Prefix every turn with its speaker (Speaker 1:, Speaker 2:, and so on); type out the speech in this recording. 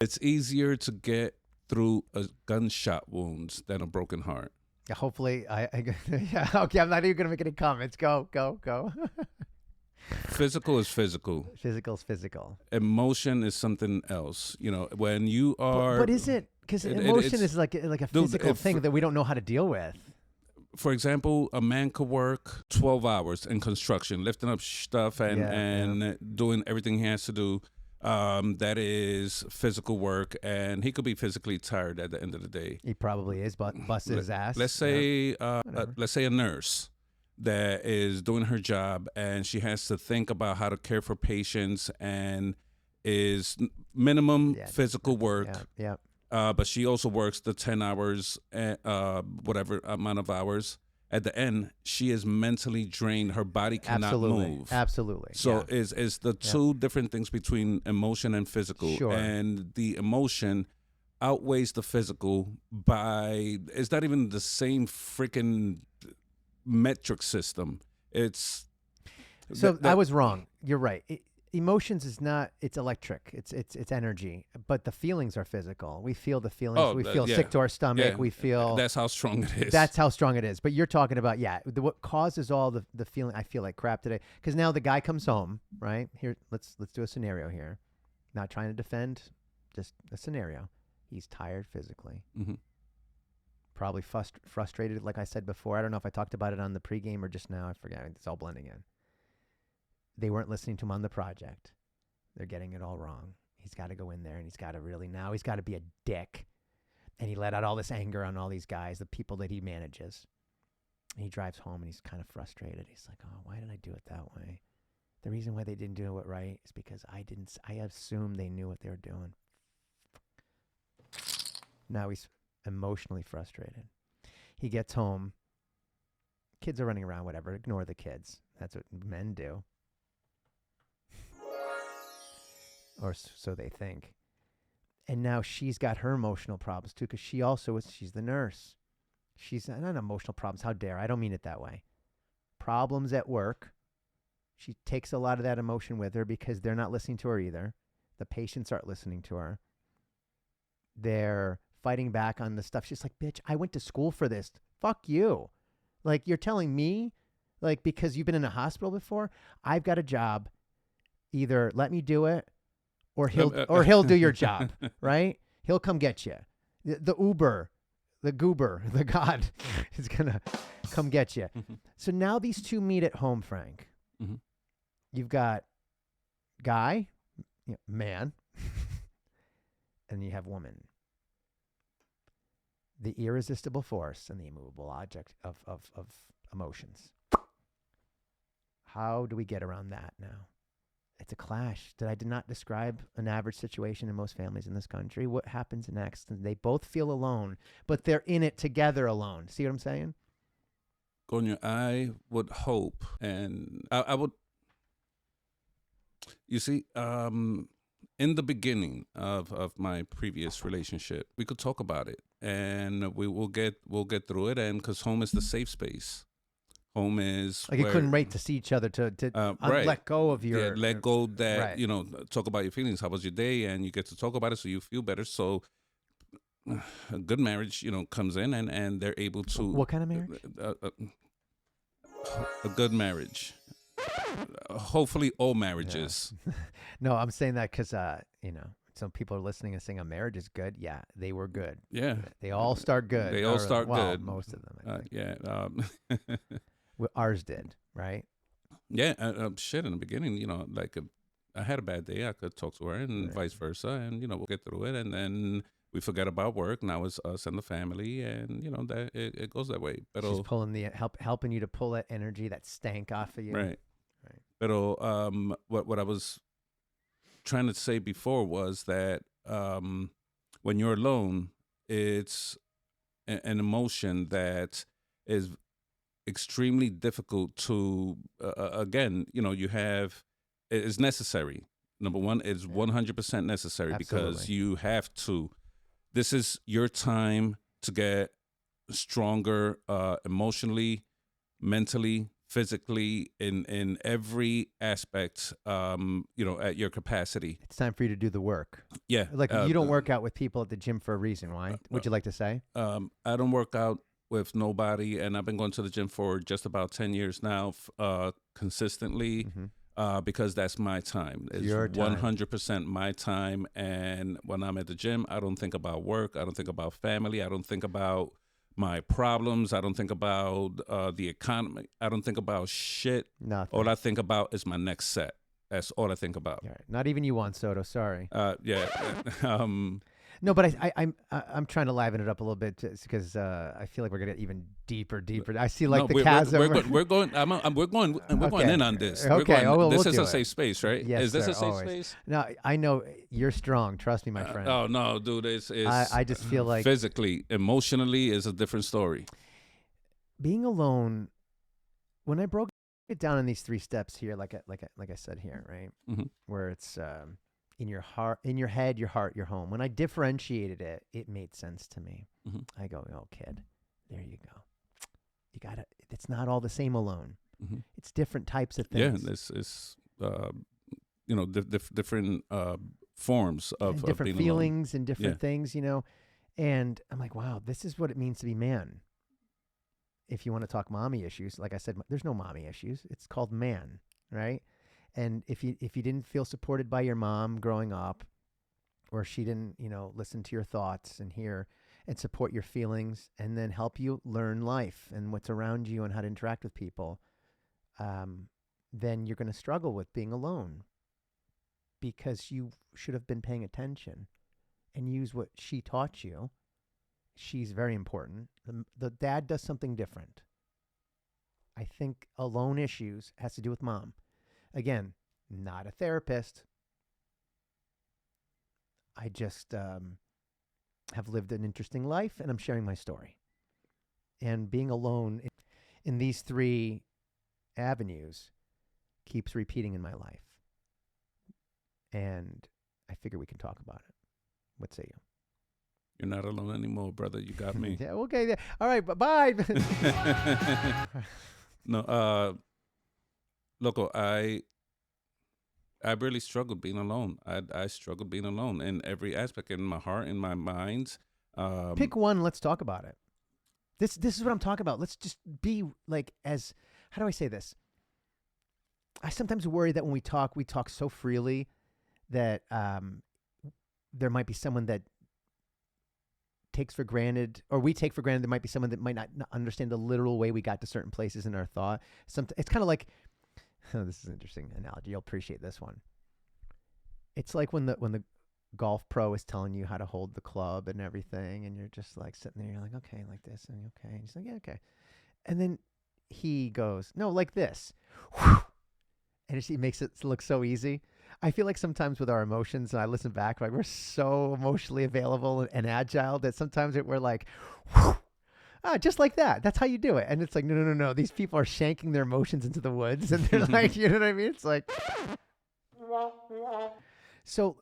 Speaker 1: It's easier to get through a gunshot wounds than a broken heart.
Speaker 2: Yeah, hopefully, yeah, okay, I'm not even going to make any comments. Go.
Speaker 1: Physical is physical.
Speaker 2: Physical's physical.
Speaker 1: Emotion is something else. When you are,
Speaker 2: But is it? Because emotion is like a physical thing that we don't know how to deal with.
Speaker 1: For example, a man could work 12 hours in construction, lifting up stuff and doing everything he has to do. That is physical work, and he could be physically tired at the end of the day.
Speaker 2: He probably is, but busted his ass.
Speaker 1: Let's say a nurse that is doing her job, and she has to think about how to care for patients, and is minimum physical work.
Speaker 2: Yeah.
Speaker 1: But she also works the 10 hours, whatever amount of hours. At the end, she is mentally drained. Her body cannot move.
Speaker 2: Absolutely.
Speaker 1: So is the two different things between emotion and physical.
Speaker 2: Sure.
Speaker 1: And the emotion outweighs the physical by, it's not even the same freaking metric system. It's...
Speaker 2: I was wrong. You're right. Emotions is not, it's electric. It's energy. But the feelings are physical. We feel the feelings. We feel sick to our stomach. We feel...
Speaker 1: That's how strong it is.
Speaker 2: That's how strong it is. But you're talking about, what causes all the feeling, I feel like crap today. Because now the guy comes home, right? Here, let's do a scenario here. Not trying to defend, just a scenario. He's tired physically.
Speaker 1: Mm-hmm.
Speaker 2: Probably frustrated, like I said before. I don't know if I talked about it on the pregame or just now. I forget. It's all blending in. They weren't listening to him on the project. They're getting it all wrong. He's got to go in there and he's got to be a dick. And he let out all this anger on all these guys, the people that he manages. And he drives home and he's kind of frustrated. He's like, oh, why did I do it that way? The reason why they didn't do it right is because I assumed they knew what they were doing. Now he's emotionally frustrated. He gets home. Kids are running around, whatever. Ignore the kids. That's what men do. Or so they think. And now she's got her emotional problems too, because she's the nurse. She's not emotional problems. How dare I? don't mean it that way. Problems at work. She takes a lot of that emotion with her because they're not listening to her either. The patients aren't listening to her. They're fighting back on the stuff. She's like, bitch, I went to school for this. Fuck you. Like, you're telling me, like, because you've been in a hospital before, I've got a job. Either let me do it, or he'll do your job, right? He'll come get you. The Uber, the goober, the God is going to come get you. So now these two meet at home, Frank.
Speaker 1: Mm-hmm.
Speaker 2: You've got guy, man, and you have woman. The irresistible force and the immovable object of emotions. How do we get around that now? It's a clash. I did not describe an average situation in most families in this country. What happens next? They both feel alone, but they're in it together alone. See what I'm saying?
Speaker 1: Gonya, I would hope, and I would, you see, in the beginning of my previous relationship, we could talk about it, and we'll get through it, and because home is the safe space. Home is
Speaker 2: like you couldn't wait to see each other to
Speaker 1: right.
Speaker 2: let go of your
Speaker 1: let go that
Speaker 2: right.
Speaker 1: Talk about your feelings. How was your day? And you get to talk about it, so you feel better. So a good marriage, comes in and they're able to.
Speaker 2: What kind of marriage?
Speaker 1: A good marriage. Hopefully, all marriages.
Speaker 2: Yeah. No, I'm saying that because some people are listening and saying a marriage is good. Yeah, they were good.
Speaker 1: Yeah,
Speaker 2: they all start good.
Speaker 1: They all start good.
Speaker 2: Most of them. I think.
Speaker 1: Yeah.
Speaker 2: Well, ours did, right?
Speaker 1: Yeah. Shit. In the beginning, I had a bad day. I could talk to her, and vice versa, and we'll get through it, and then we forget about work. Now it's us and the family, and that it goes that way. But
Speaker 2: she's pulling helping you to pull that energy, that stank off of you.
Speaker 1: Right. But what I was trying to say before was that when you're alone, it's an emotion that is extremely difficult to again, you have is necessary. Number one, it's 100% necessary. Absolutely. Because you have to. This is your time to get stronger emotionally, mentally, physically, in every aspect, at your capacity.
Speaker 2: It's time for you to do the work.
Speaker 1: Yeah.
Speaker 2: Like you don't work out with people at the gym for a reason. Why? Would you like to say?
Speaker 1: I don't work out with nobody, and I've been going to the gym for just about 10 years now, consistently, because that's my time. It's
Speaker 2: Your time.
Speaker 1: 100% my time. And when I'm at the gym, I don't think about work. I don't think about family. I don't think about my problems. I don't think about the economy. I don't think about shit.
Speaker 2: Nothing.
Speaker 1: All I think about is my next set. That's all I think about.
Speaker 2: All right. Not even you, Juan Soto. Sorry.
Speaker 1: Yeah.
Speaker 2: No, but I'm trying to liven it up a little bit because I feel like we're gonna get even deeper. I see like the chasm.
Speaker 1: We're going in on this.
Speaker 2: Okay.
Speaker 1: This is
Speaker 2: do
Speaker 1: a
Speaker 2: it.
Speaker 1: safe space, right?
Speaker 2: Yes,
Speaker 1: is this
Speaker 2: sir,
Speaker 1: a safe
Speaker 2: always.
Speaker 1: space?
Speaker 2: No, I know you're strong. Trust me, my friend.
Speaker 1: Oh no, dude, it's
Speaker 2: I just feel like
Speaker 1: physically, emotionally is a different story.
Speaker 2: Being alone. When I broke it down in these 3 steps here, like I said here, right, where it's in your heart, in your head, your heart, your home. When I differentiated it, it made sense to me. I go, oh, kid, there you go. You got to. It's not all the same alone. It's different types of things.
Speaker 1: Yeah, this is different forms of
Speaker 2: and different
Speaker 1: being
Speaker 2: feelings
Speaker 1: alone.
Speaker 2: And different things, And I'm like, wow, this is what it means to be man. If you want to talk mommy issues, like I said, there's no mommy issues. It's called man, right? And if you didn't feel supported by your mom growing up, or she didn't, listen to your thoughts and hear and support your feelings and then help you learn life and what's around you and how to interact with people, then you're going to struggle with being alone because you should have been paying attention and use what she taught you. She's very important. The dad does something different. I think alone issues has to do with mom. Again, not a therapist. I just have lived an interesting life, and I'm sharing my story. And being alone in these 3 avenues keeps repeating in my life. And I figure we can talk about it. What say you?
Speaker 1: You're not alone anymore, brother. You got me.
Speaker 2: Yeah, okay. All right, bye.
Speaker 1: No, loco, I really struggled being alone. I struggled being alone in every aspect, in my heart, in my mind.
Speaker 2: Pick one. Let's talk about it. This is what I'm talking about. Let's just be like how do I say this? I sometimes worry that when we talk so freely that there might be someone that takes for granted, or we take for granted there might be someone that might not understand the literal way we got to certain places in our thought. It's kind of like, this is an interesting analogy. You'll appreciate this one. It's like when the golf pro is telling you how to hold the club and everything, and you're just like sitting there, you're like, okay, like this, and okay. And he's like, yeah, okay. And then he goes, no, like this. And he makes it look so easy. I feel like sometimes with our emotions, and I listen back, like we're so emotionally available and agile that sometimes we're like, just like that. That's how you do it. And it's like, no. These people are shanking their emotions into the woods. And they're like, you know what I mean? It's like, so